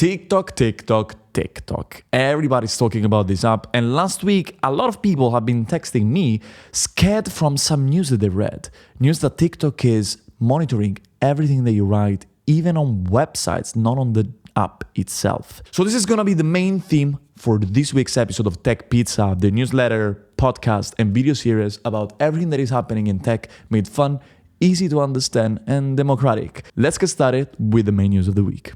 TikTok, TikTok, TikTok. Everybody's talking about this app, and last week a lot of people have been texting me scared from some news that they read. News that TikTok is monitoring everything that you write, even on websites, not on the app itself. So this is gonna be the main theme for this week's episode of Tech Pizza, the newsletter, podcast, and video series about everything that is happening in tech, made fun, easy to understand, and democratic. Let's get started with the main news of the week.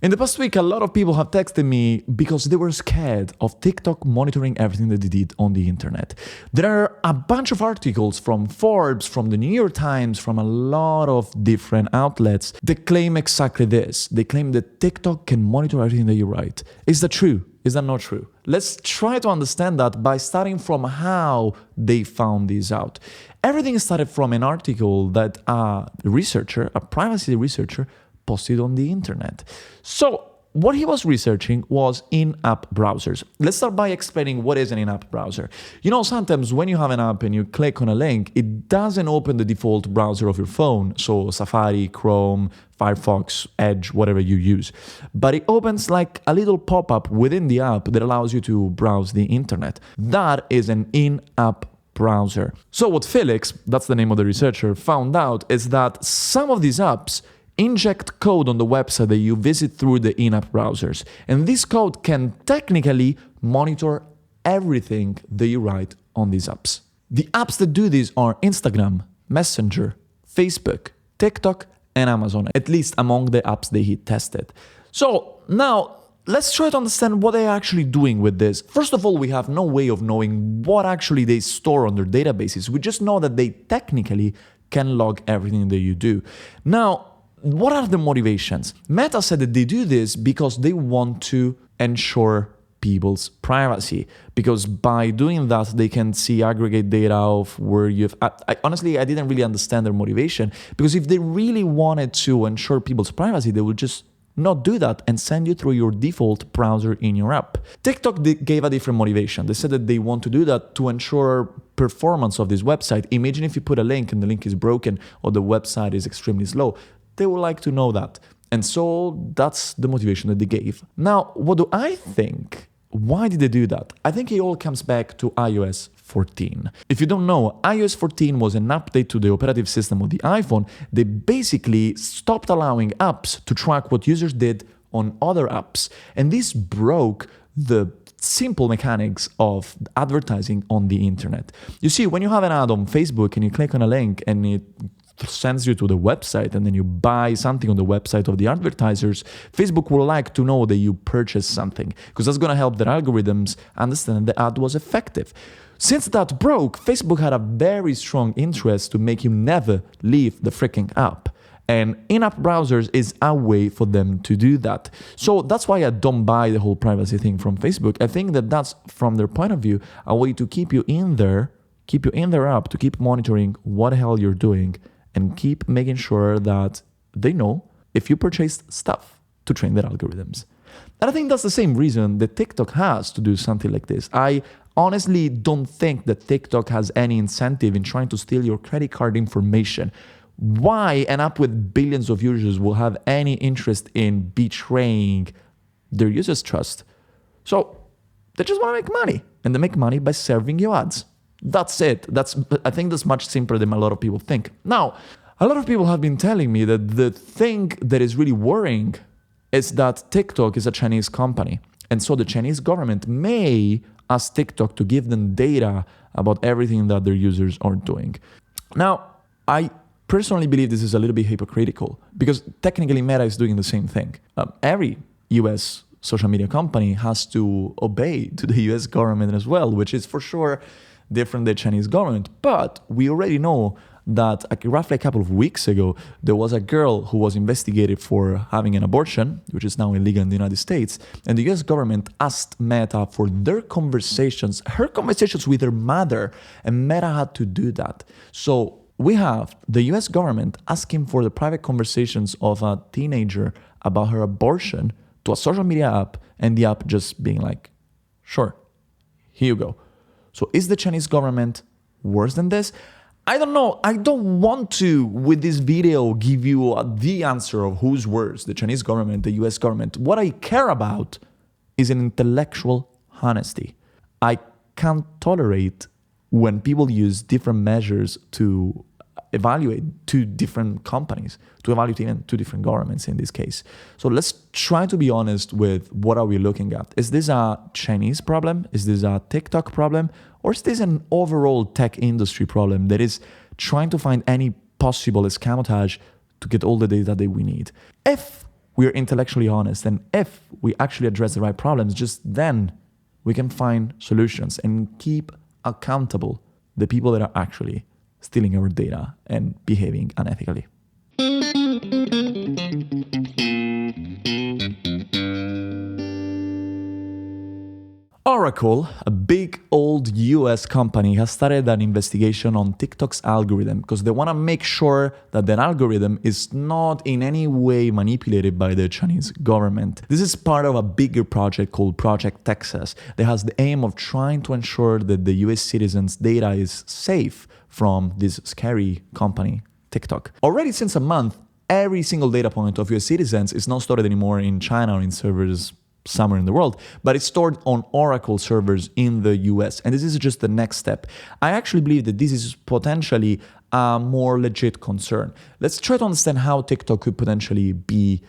In the past week, a lot of people have texted me because they were scared of TikTok monitoring everything that they did on the internet. There are a bunch of articles from Forbes, from the New York Times, from a lot of different outlets that claim exactly this. They claim that TikTok can monitor everything that you write. Is that true? Is that not true? Let's try to understand that by starting from how they found this out. Everything started from an article that a researcher, a privacy researcher, posted on the internet. So what he was researching was in-app browsers. Let's start by explaining what is an in-app browser. You know, sometimes when you have an app and you click on a link, it doesn't open the default browser of your phone. So Safari, Chrome, Firefox, Edge, whatever you use. But it opens like a little pop-up within the app that allows you to browse the internet. That is an in-app browser. So what Felix, that's the name of the researcher, found out is that some of these apps inject code on the website that you visit through the in-app browsers. And this code can technically monitor everything that you write on these apps. The apps that do this are Instagram, Messenger, Facebook, TikTok, and Amazon, at least among the apps that he tested. So now, let's try to understand what they're actually doing with this. First of all, we have no way of knowing what actually they store on their databases. We just know that they technically can log everything that you do. Now, what are the motivations? Meta said that they do this because they want to ensure people's privacy, because by doing that they can see aggregate data of where you've... Honestly, I didn't really understand their motivation, because if they really wanted to ensure people's privacy, they would just not do that and send you through your default browser in your app. TikTok gave a different motivation. They said that they want to do that to ensure performance of this website. Imagine if you put a link and the link is broken or the website is extremely slow. They would like to know that. And so that's the motivation that they gave. Now, what do I think? Why did they do that? I think it all comes back to iOS 14. If you don't know, iOS 14 was an update to the operative system of the iPhone. They basically stopped allowing apps to track what users did on other apps. And this broke the simple mechanics of advertising on the internet. You see, when you have an ad on Facebook and you click on a link and it sends you to the website and then you buy something on the website of the advertisers, Facebook will like to know that you purchased something, because that's going to help their algorithms understand the ad was effective. Since that broke, Facebook had a very strong interest to make you never leave the freaking app. And in-app browsers is a way for them to do that. So that's why I don't buy the whole privacy thing from Facebook. I think that that's, from their point of view, a way to keep you in their app, to keep monitoring what the hell you're doing, and keep making sure that they know if you purchased stuff to train their algorithms. And I think that's the same reason that TikTok has to do something like this. I honestly don't think that TikTok has any incentive in trying to steal your credit card information. Why an app with billions of users will have any interest in betraying their users' trust? So they just want to make money, and they make money by serving you ads. That's it. I think that's much simpler than a lot of people think. Now, a lot of people have been telling me that the thing that is really worrying is that TikTok is a Chinese company. And so the Chinese government may ask TikTok to give them data about everything that their users are doing. Now, I personally believe this is a little bit hypocritical, because technically Meta is doing the same thing. Every US social media company has to obey to the US government as well, which is for sure different than the Chinese government. But we already know that roughly a couple of weeks ago, there was a girl who was investigated for having an abortion, which is now illegal in the United States. And the US government asked Meta for her conversations with her mother, and Meta had to do that. So we have the US government asking for the private conversations of a teenager about her abortion to a social media app, and the app just being like, sure, here you go. So is the Chinese government worse than this? I don't know. I don't want to, with this video, give you the answer of who's worse, the Chinese government, the US government. What I care about is an intellectual honesty. I can't tolerate when people use different measures to evaluate two different companies, to evaluate even two different governments in this case. So let's try to be honest with what are we looking at. Is this a Chinese problem? Is this a TikTok problem? Or is this an overall tech industry problem that is trying to find any possible escamotage to get all the data that we need? If we're intellectually honest and if we actually address the right problems, just then we can find solutions and keep accountable the people that are actually stealing our data and behaving unethically. Oracle, a big old US company, has started an investigation on TikTok's algorithm because they want to make sure that that algorithm is not in any way manipulated by the Chinese government. This is part of a bigger project called Project Texas that has the aim of trying to ensure that the US citizens' data is safe from this scary company, TikTok. Already since a month, every single data point of US citizens is not stored anymore in China or in servers somewhere in the world, but it's stored on Oracle servers in the US. And this is just the next step. I actually believe that this is potentially a more legit concern. Let's try to understand how TikTok could potentially be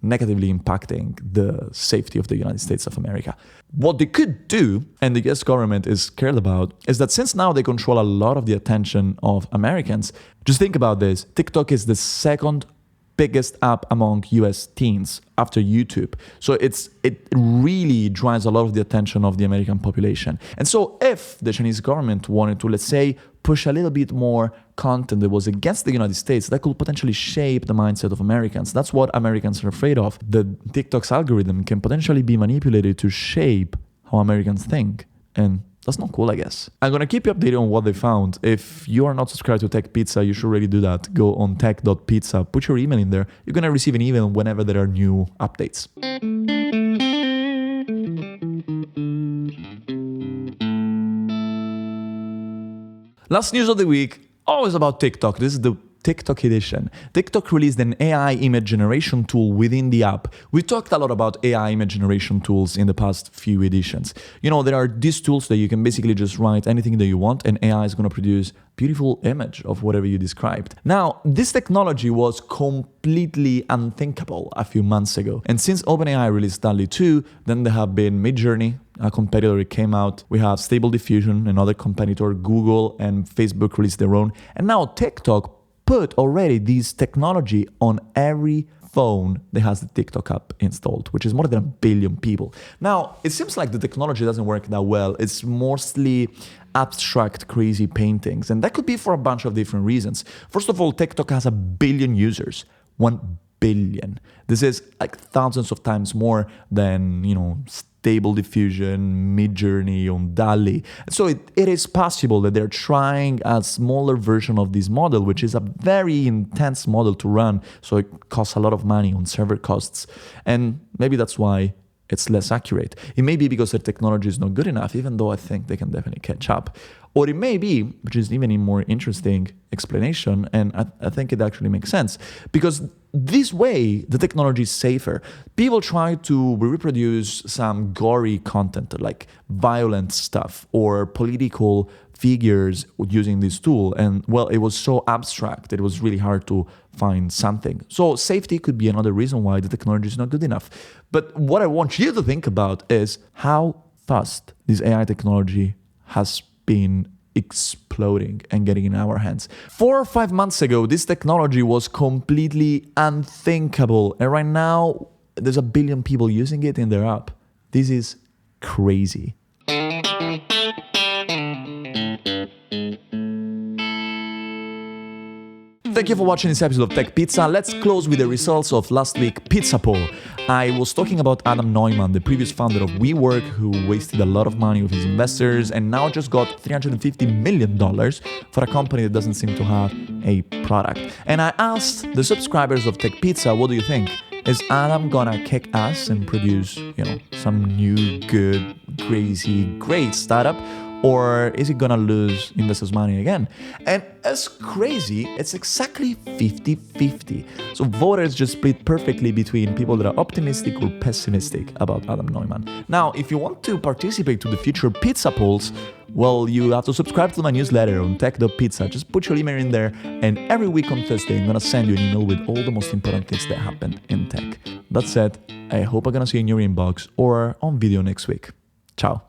negatively impacting the safety of the United States of America. What they could do, and the US government is scared about, is that since now they control a lot of the attention of Americans, just think about this. TikTok is the second biggest app among US teens after YouTube. So it really drives a lot of the attention of the American population. And so if the Chinese government wanted to, let's say, push a little bit more content that was against the United States, that could potentially shape the mindset of Americans. That's what Americans are afraid of. The TikTok's algorithm can potentially be manipulated to shape how Americans think. And that's not cool, I guess. I'm going to keep you updated on what they found. If you are not subscribed to Tech Pizza, you should really do that. Go on tech.pizza, put your email in there. You're going to receive an email whenever there are new updates. Last news of the week, always about TikTok. This is the TikTok edition. TikTok released an AI image generation tool within the app. We talked a lot about AI image generation tools in the past few editions. You know, there are these tools that you can basically just write anything that you want and AI is going to produce beautiful image of whatever you described. Now, this technology was completely unthinkable a few months ago. And since OpenAI released DALL-E 2, then there have been Midjourney, a competitor came out. We have Stable Diffusion, another competitor. Google and Facebook released their own. And now TikTok put already this technology on every phone that has the TikTok app installed, which is more than 1 billion people. Now, it seems like the technology doesn't work that well. It's mostly abstract, crazy paintings. And that could be for a bunch of different reasons. First of all, TikTok has 1 billion users. 1 billion. This is like thousands of times more than, Stable Diffusion, Midjourney, on DALL-E. So it is possible that they're trying a smaller version of this model, which is a very intense model to run. So it costs a lot of money on server costs. And maybe that's why it's less accurate. It may be because their technology is not good enough, even though I think they can definitely catch up. Or it may be, which is even a more interesting explanation, and I think it actually makes sense, because this way the technology is safer. People try to reproduce some gory content like violent stuff or political figures using this tool, and well, it was so abstract that it was really hard to find something. So safety could be another reason why the technology is not good enough. But what I want you to think about is how fast this AI technology has been exploding and getting in our hands. 4 or 5 months ago, this technology was completely unthinkable. And right now, there's 1 billion people using it in their app. This is crazy. Thank you for watching this episode of Tech Pizza. Let's close with the results of last week's pizza poll. I was talking about Adam Neumann, the previous founder of WeWork, who wasted a lot of money with his investors and now just got $350 million for a company that doesn't seem to have a product. And I asked the subscribers of Tech Pizza, what do you think? Is Adam gonna kick ass and produce, some new, good, crazy, great startup? Or is it gonna lose investors' money again? And as crazy, it's exactly 50-50. So voters just split perfectly between people that are optimistic or pessimistic about Adam Neumann. Now, if you want to participate to the future pizza polls, well, you have to subscribe to my newsletter on tech.pizza. Just put your email in there, and every week on Thursday, I'm gonna send you an email with all the most important things that happened in tech. That said, I hope I'm gonna see you in your inbox or on video next week. Ciao.